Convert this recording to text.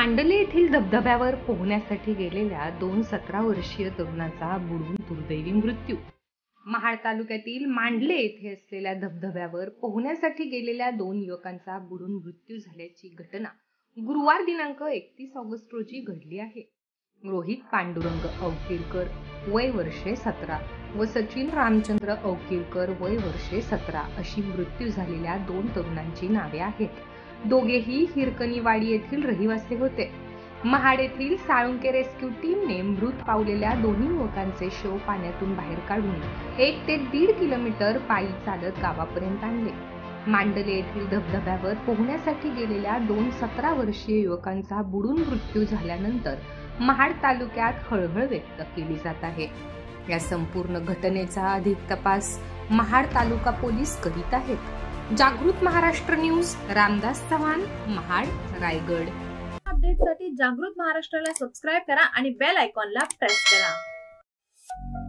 मांडले येथील धबधब्यावर पोहण्यासाठी गेलेल्या 17 वर्षीय तरुणाचा बुडून दुर्दैवी मृत्यू। महाड तालुक्यातील मांडले येथे असलेल्या धबधब्यावर पोहण्यासाठी गेलेल्या 2 युवकांचा बुडून मृत्यू झाल्याची घटना गुरुवार दिनांक 31 ऑगस्ट रोजी घडली आहे। रोहित पांडुरंग अवकिरकर वय वर्षे 17 व सचिन रामचंद्र अवकिरकर वय वर्षे 17 अशी मृत्यू झालेल्या 2 तरुणांची नावे आहेत। दोघेही हिरकणीवाडी येथील रहिवासी होते। महाड येथील साळुंके रेस्क्यू टीमने मृत पावलेल्या दोन्ही युवकांचे शव पाण्यातून बाहेर काढून 1 ते 1.5 किलोमीटर पायी चालत गावापर्यंत आणले। मांडले येथील धबधब्यावर पोहण्यासाठी गेलेल्या 17 वर्षीय युवकांचा बुडून मृत्यू झाल्यानंतर महाड तालुक्यात हळहळ व्यक्त केली जात आहे। या संपूर्ण घटनेचा अधिक तपास महाड तालुका पोलीस करीत आहेत। जागृत महाराष्ट्र न्यूज, रामदास चव्हाण, महाड, रायगड। अपडेटसाठी जागृत महाराष्ट्राला सबस्क्राइब करा आणि बेल आयकॉनला प्रेस करा।